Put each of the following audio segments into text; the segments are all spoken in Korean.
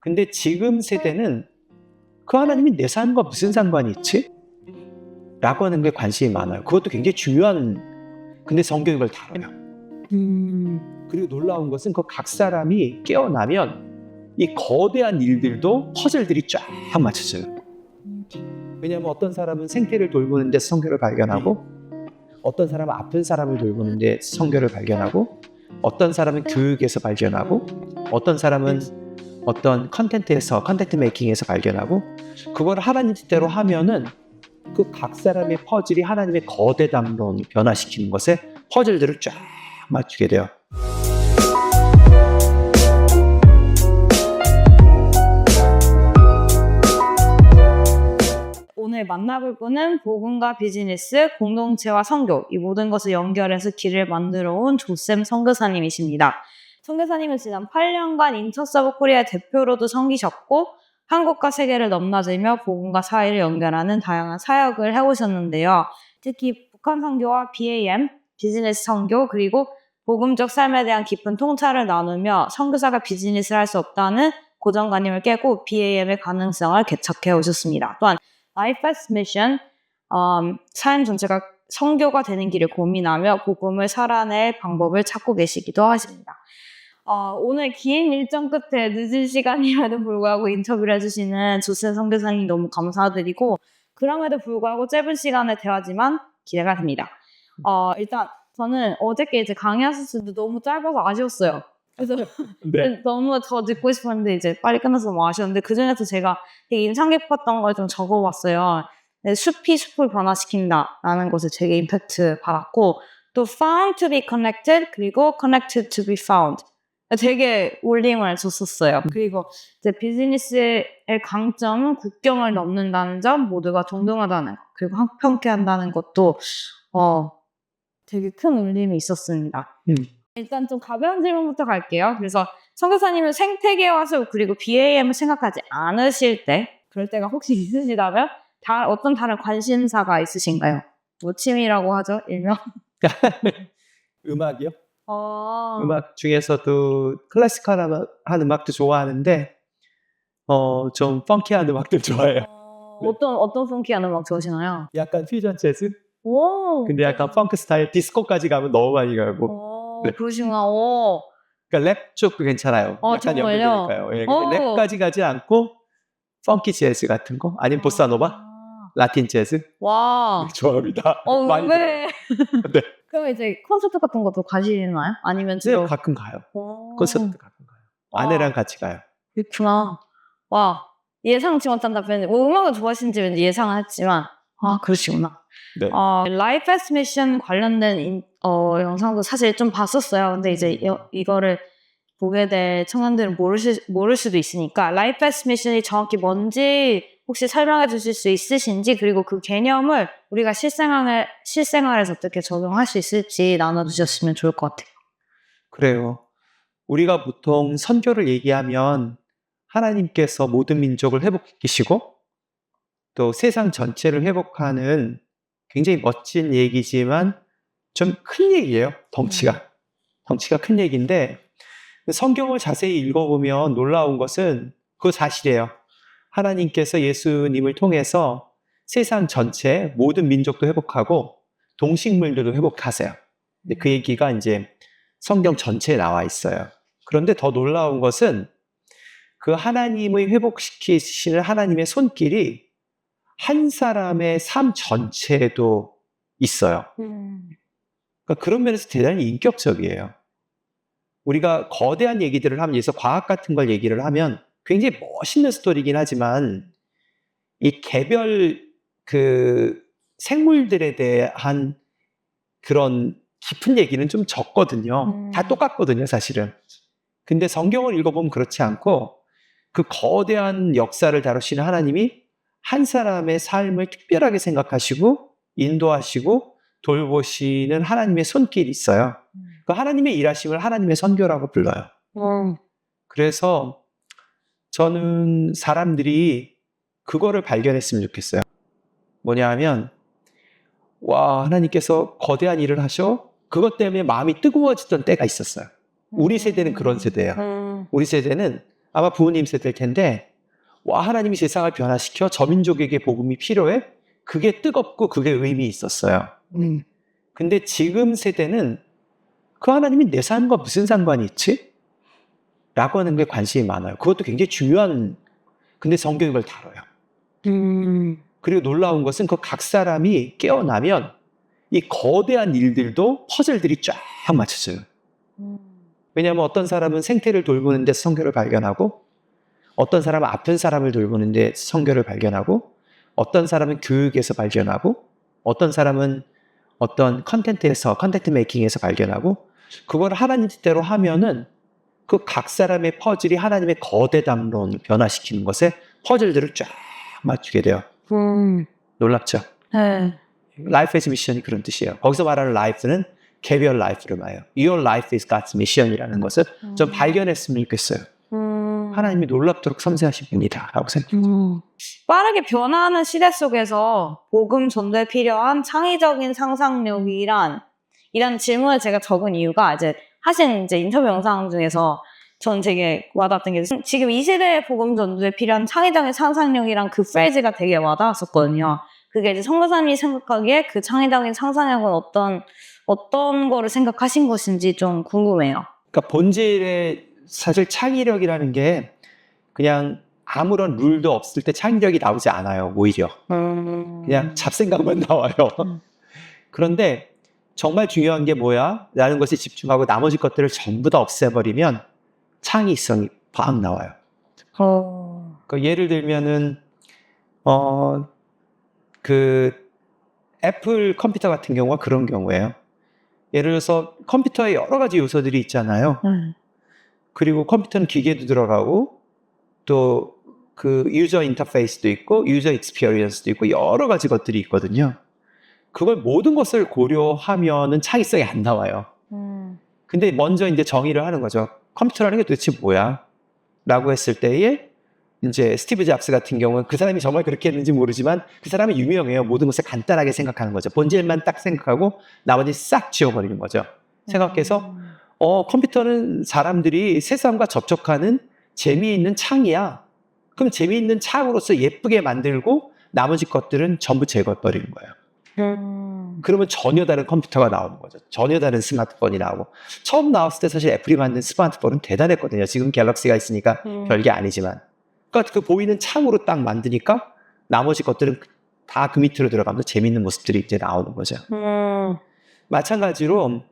근데 지금 세대는 그 하나님이 내 삶과 무슨 상관이 있지? 라고 하는 게 관심이 많아요. 그것도 굉장히 중요한, 근데 성경이 그걸 다뤄요. 그리고 놀라운 것은 그 각 사람이 깨어나면 이 거대한 일들도 퍼즐들이 쫙 맞춰져요. 왜냐하면 어떤 사람은 생태를 돌보는 데서 성경을 발견하고, 어떤 사람은 아픈 사람을 돌보는 데서 성경을 발견하고, 어떤 사람은 교육에서 발견하고, 어떤 사람은 어떤 컨텐트 메이킹에서 발견하고, 그걸 하나님 뜻대로 하면은 그 각 사람의 퍼즐이 하나님의 거대 담론을 변화시키는 것에 퍼즐들을 쫙 맞추게 돼요. 오늘 만나볼 분은 복음과 비즈니스, 공동체와 선교, 이 모든 것을 연결해서 길을 만들어 온 조쌤 선교사님이십니다. 선교사님은 지난 8년간 인터서브 코리아 대표로도 섬기셨고, 한국과 세계를 넘나들며 복음과 사회를 연결하는 다양한 사역을 해오셨는데요. 특히 북한 선교와 BAM, 비즈니스 선교, 그리고 복음적 삶에 대한 깊은 통찰을 나누며 선교사가 비즈니스를 할 수 없다는 고정관념을 깨고 BAM의 가능성을 개척해 오셨습니다. 또한 Life as Mission, 삶 전체가 선교가 되는 길을 고민하며 복음을 살아낼 방법을 찾고 계시기도 하십니다. 오늘 긴 일정 끝에 늦은 시간임에도 불구하고 인터뷰를 해주시는 조쌤 선교사님 너무 감사드리고, 그럼에도 불구하고 짧은 시간의 대화지만 기대가 됩니다. 일단 저는 어저께 이제 강의하셨을 때 너무 짧아서 아쉬웠어요. 그래서 네. 너무 더 듣고 싶었는데 이제 빨리 끝나서 너무 아쉬웠는데, 그중에서 제가 되게 인상 깊었던 걸 좀 적어봤어요. 네, 숲이 숲을 변화시킨다라는 것을 되게 임팩트 받았고, 또 found to be connected, 그리고 connected to be found, 되게 울림을 줬었어요. 그리고 이제 비즈니스의 강점은 국경을 넘는다는 점, 모두가 동등하다는 것, 그리고 함께 한다는 것도 되게 큰 울림이 있었습니다. 일단 좀 가벼운 질문부터 갈게요. 그래서 선교사님은 생태계와 숲, 그리고 BAM을 생각하지 않으실 때, 그럴 때가 혹시 있으시다면 어떤 다른 관심사가 있으신가요? 뭐 취미라고 하죠, 일명? 음악이요? 어... 음악 중에서도 클래식한 음악도 좋아하는데 좀 펑키한 음악들 좋아해요. 네. 어떤 펑키한 음악 좋아하시나요? 약간 퓨전 재즈? 오. 근데 약간 펑크 스타일, 디스코까지 가면 너무 많이 가고. 네. 그러시구나. 오. 그러니까 랩 쪽도 괜찮아요. 약간 정말요? 연결되니까요. 예, 근데 랩까지 가지 않고 펑키 재즈 같은 거, 아니면 보사노바, 라틴 재즈. 와. 네, 좋아합니다. 많이 왜? 네. 그럼 이제 콘서트 같은 것도 가시나요? 아니면 네, 주로? 가끔 가요. 콘서트 가끔 가요. 아내랑 같이 가요. 그렇구나. 와, 예상치 못한 답변인데, 뭐 음악을 좋아하시는지 왠지 예상했지만, 그러시구나. 네. 라이프 에스 미션 관련된 영상도 사실 좀 봤었어요. 근데 이제 이거를 보게 될 청년들은 모를 수도 있으니까, 라이프 에스 미션이 정확히 뭔지 혹시 설명해 주실 수 있으신지, 그리고 그 개념을 우리가 실생활에서 어떻게 적용할 수 있을지 나눠주셨으면 좋을 것 같아요. 그래요. 우리가 보통 선교를 얘기하면 하나님께서 모든 민족을 회복시키시고 또 세상 전체를 회복하는 굉장히 멋진 얘기지만 좀 큰 얘기예요. 덩치가 큰 얘기인데, 성경을 자세히 읽어보면 놀라운 것은 그 사실이에요. 하나님께서 예수님을 통해서 세상 전체 모든 민족도 회복하고 동식물들도 회복하세요. 그 얘기가 이제 성경 전체에 나와 있어요. 그런데 더 놀라운 것은 그 하나님의 회복시키시는 하나님의 손길이 한 사람의 삶 전체에도 있어요. 그러니까 그런 면에서 대단히 인격적이에요. 우리가 거대한 얘기들을 하면, 예서 과학 같은 걸 얘기를 하면 굉장히 멋있는 스토리긴 하지만 이 개별 그 생물들에 대한 그런 깊은 얘기는 좀 적거든요. 다 똑같거든요, 사실은. 근데 성경을 읽어보면 그렇지 않고 그 거대한 역사를 다루시는 하나님이 한 사람의 삶을 특별하게 생각하시고 인도하시고 돌보시는 하나님의 손길이 있어요. 그 하나님의 일하심을 하나님의 선교라고 불러요. 그래서 저는 사람들이 그거를 발견했으면 좋겠어요. 뭐냐 하면, 와, 하나님께서 거대한 일을 하셔? 그것 때문에 마음이 뜨거워지던 때가 있었어요. 우리 세대는 그런 세대예요. 우리 세대는 아마 부모님 세대일 텐데 와 하나님이 세상을 변화시켜 저민족에게 복음이 필요해? 그게 뜨겁고 그게 의미 있었어요. 근데 지금 세대는 그 하나님이 내 삶과 무슨 상관이 있지? 라고 하는 게 관심이 많아요. 그것도 굉장히 중요한 근데 성경이 그걸 다뤄요. 그리고 놀라운 것은 그 각 사람이 깨어나면 이 거대한 일들도 퍼즐들이 쫙 맞춰져요. 왜냐하면 어떤 사람은 생태를 돌보는 데 성경을 발견하고 어떤 사람은 아픈 사람을 돌보는 데 성경을 발견하고 어떤 사람은 교육에서 발견하고 어떤 사람은 어떤 컨텐트 메이킹에서 발견하고 그걸 하나님 뜻대로 하면은 그 각 사람의 퍼즐이 하나님의 거대 담론을 변화시키는 것에 퍼즐들을 쫙 맞추게 돼요. 놀랍죠? 네. Life as Mission이 그런 뜻이에요. 거기서 말하는 life는 개별 life를 말해요. Your life is God's mission이라는 것을 좀 발견했으면 좋겠어요. 하나님이 놀랍도록 섬세하신 분이다 라고 생각해요. 빠르게 변화하는 시대 속에서 복음 전도에 필요한 창의적인 상상력이란 이런 질문을 제가 적은 이유가 이제 하신 이제 인터뷰 영상 중에서 전 되게 와닿았던 게 지금 이 시대의 복음 전도에 필요한 창의적인 상상력이란 그 프레이즈가 되게 와닿았었거든요. 그게 이제 선교사님이 생각하기에 그 창의적인 상상력은 어떤 거를 생각하신 것인지 좀 궁금해요. 그러니까 본질에 사실 창의력이라는 게 그냥 아무런 룰도 없을 때 창의력이 나오지 않아요. 오히려 그냥 잡생각만 나와요. 그런데 정말 중요한 게 뭐야? 라는 것에 집중하고 나머지 것들을 전부 다 없애버리면 창의성이 막 나와요. 그러니까 예를 들면은 그 애플 컴퓨터 같은 경우가 그런 경우예요. 예를 들어서 컴퓨터에 여러 가지 요소들이 있잖아요. 그리고 컴퓨터는 기계도 들어가고 또 그 유저 인터페이스도 있고 유저 익스피리언스도 있고 여러 가지 것들이 있거든요. 그걸 모든 것을 고려하면은 창의성이 안 나와요. 근데 먼저 이제 정의를 하는 거죠. 컴퓨터라는 게 도대체 뭐야? 라고 했을 때에 이제 스티브 잡스 같은 경우는 그 사람이 정말 그렇게 했는지 모르지만 그 사람이 유명해요. 모든 것을 간단하게 생각하는 거죠. 본질만 딱 생각하고 나머지 싹 지워버리는 거죠. 생각해서 컴퓨터는 사람들이 세상과 접촉하는 재미있는 창이야. 그럼 재미있는 창으로서 예쁘게 만들고 나머지 것들은 전부 제거해버리는 거예요. 그러면 전혀 다른 컴퓨터가 나오는 거죠. 전혀 다른 스마트폰이 나오고 처음 나왔을 때 사실 애플이 만든 스마트폰은 대단했거든요. 지금 갤럭시가 있으니까 별게 아니지만 그러니까 그 보이는 창으로 딱 만드니까 나머지 것들은 다 그 밑으로 들어가면서 재미있는 모습들이 이제 나오는 거죠. 마찬가지로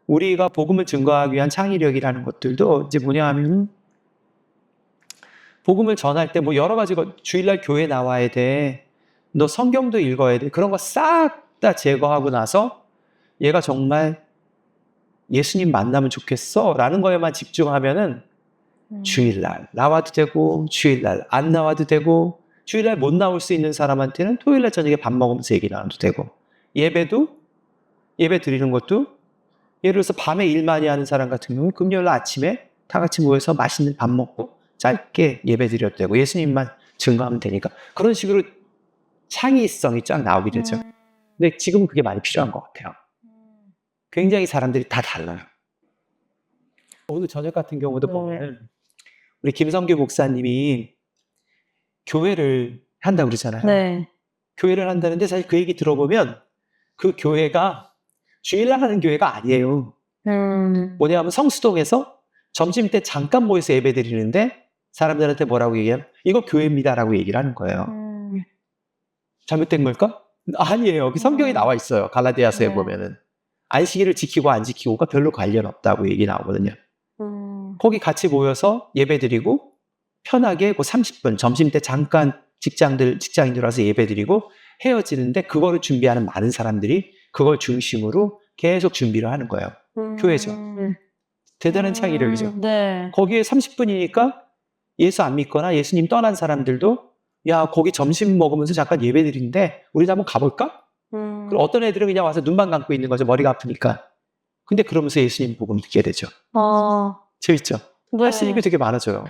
우리가 복음을 증거하기 위한 창의력이라는 것들도 이제 뭐냐 하면 복음을 전할 때 뭐 여러 가지 주일날 교회 나와야 돼. 너 성경도 읽어야 돼. 그런 거 싹 다 제거하고 나서 얘가 정말 예수님 만나면 좋겠어 라는 거에만 집중하면은 주일날 나와도 되고 주일날 안 나와도 되고 주일날 못 나올 수 있는 사람한테는 토요일날 저녁에 밥 먹으면서 얘기 나눠도 되고 예배 드리는 것도 예를 들어서 밤에 일 많이 하는 사람 같은 경우는 금요일 아침에 다 같이 모여서 맛있는 밥 먹고 짧게 예배 드려도 되고 예수님만 증거하면 되니까 그런 식으로 창의성이 쫙 나오게 되죠. 근데 지금은 그게 많이 필요한 것 같아요. 굉장히 사람들이 다 달라요. 오늘 저녁 같은 경우도 보면 우리 김성규 목사님이 교회를 한다고 그러잖아요. 네. 교회를 한다는데 사실 그 얘기 들어보면 그 교회가 주일날 하는 교회가 아니에요. 뭐냐 하면 성수동에서 점심때 잠깐 모여서 예배 드리는데 사람들한테 뭐라고 얘기해요? 이거 교회입니다라고 얘기를 하는 거예요. 잘못된 걸까? 아니에요. 여기 성경에 나와 있어요. 갈라디아서에 보면은. 안식일을 지키고 안 지키고가 별로 관련 없다고 얘기 나오거든요. 거기 같이 모여서 예배 드리고 편하게 그 30분 점심때 잠깐 직장인들 와서 예배 드리고 헤어지는데 그거를 준비하는 많은 사람들이 그걸 중심으로 계속 준비를 하는 거예요. 교회죠. 대단한 창의력이죠. 네. 거기에 30분이니까 예수 안 믿거나 예수님 떠난 사람들도 야 거기 점심 먹으면서 잠깐 예배 드리는데 우리도 한번 가볼까? 그럼 어떤 애들은 그냥 와서 눈만 감고 있는 거죠. 머리가 아프니까. 근데 그러면서 예수님 복음 듣게 되죠. 재밌죠? 네. 할 수 있는 게 되게 많아져요.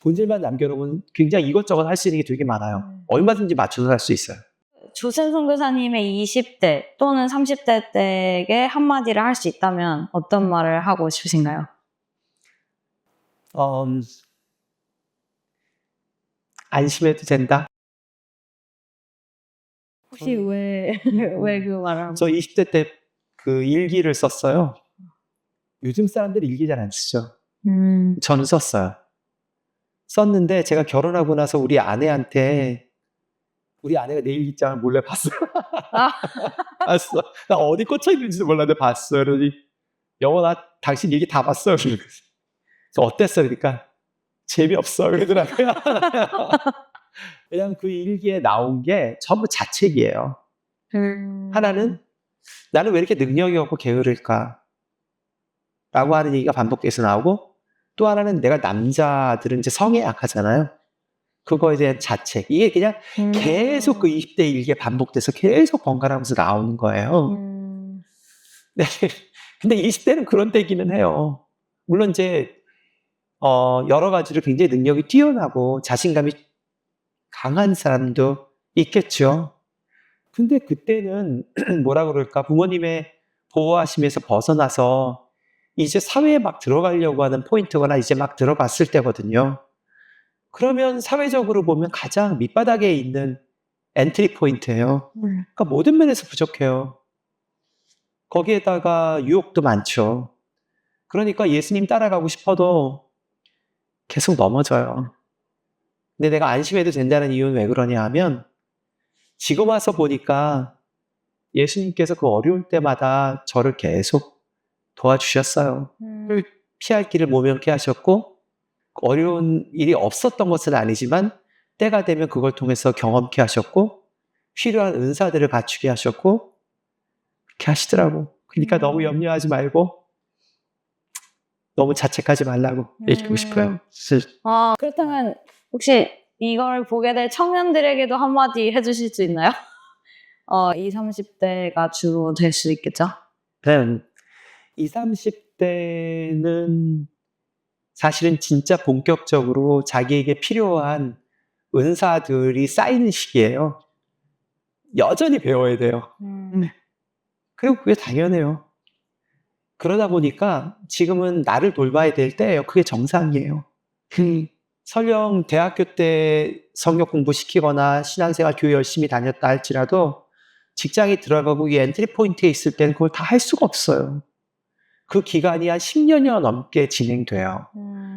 본질만 남겨놓으면 굉장히 이것저것 할 수 있는 게 되게 많아요. 얼마든지 맞춰서 할 수 있어요. 조셉 선교사님의 20대 또는 30대 때에게 한마디를 할 수 있다면 어떤 말을 하고 싶으신가요? 안심해도 된다. 혹시 왜 그 말을 하고? 저 20대 때 그 일기를 썼어요. 요즘 사람들이 일기 잘 안 쓰죠. 저는 썼어요. 썼는데 제가 결혼하고 나서 우리 아내가 내 일기장을 몰래 봤어요. 아. 봤어. 나 어디 꽂혀 있는지도 몰랐는데 봤어요. 그러더니 여보 나 당신 일기 다 봤어요. 그래서 어땠어? 그러니까 재미없어 그러더라고요. 왜냐면 그 일기에 나온 게 전부 자책이에요. 하나는 나는 왜 이렇게 능력이 없고 게으를까? 라고 하는 얘기가 반복돼서 나오고, 또 하나는 내가 남자들은 이제 성에 약하잖아요. 그거에 대한 자책. 이게 그냥 계속 그 20대 일기에 반복돼서 계속 번갈아가면서 나오는 거예요. 네. 근데 20대는 그런 때기는 해요. 물론 이제 여러 가지로 굉장히 능력이 뛰어나고 자신감이 강한 사람도 있겠죠. 근데 그때는 뭐라 그럴까, 부모님의 보호하심에서 벗어나서 이제 사회에 막 들어가려고 하는 포인트거나 이제 막 들어갔을 때거든요. 그러면 사회적으로 보면 가장 밑바닥에 있는 엔트리 포인트예요. 그러니까 모든 면에서 부족해요. 거기에다가 유혹도 많죠. 그러니까 예수님 따라가고 싶어도 계속 넘어져요. 근데 내가 안심해도 된다는 이유는 왜 그러냐 하면, 지금 와서 보니까 예수님께서 그 어려울 때마다 저를 계속 도와주셨어요. 피할 길을 모면케 하셨고, 어려운 일이 없었던 것은 아니지만 때가 되면 그걸 통해서 경험케 하셨고, 필요한 은사들을 갖추게 하셨고, 그렇게 하시더라고. 그러니까 너무 염려하지 말고 너무 자책하지 말라고 얘기하고 싶어요. 그렇다면 혹시 이걸 보게 될 청년들에게도 한마디 해주실 수 있나요? 20, 30대가 주로 될 수 있겠죠? 20, 30대는 사실은 진짜 본격적으로 자기에게 필요한 은사들이 쌓이는 시기예요. 여전히 배워야 돼요. 그리고 그게 당연해요. 그러다 보니까 지금은 나를 돌봐야 될 때예요. 그게 정상이에요. 설령 대학교 때 성경 공부시키거나 신앙생활 교회 열심히 다녔다 할지라도 직장에 들어가고 이 엔트리 포인트에 있을 때는 그걸 다 할 수가 없어요. 그 기간이 한 10년여 넘게 진행돼요.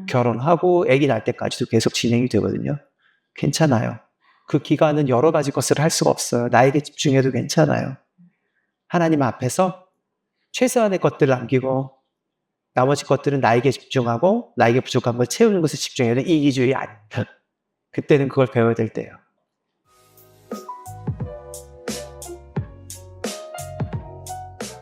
결혼하고 아기 날 때까지도 계속 진행이 되거든요. 괜찮아요. 그 기간은 여러 가지 것을 할 수가 없어요. 나에게 집중해도 괜찮아요. 하나님 앞에서 최소한의 것들을 남기고 나머지 것들은 나에게 집중하고 나에게 부족한 걸 채우는 것에 집중해야 돼. 이기주의 아닙니다. 그때는 그걸 배워야 될 때예요.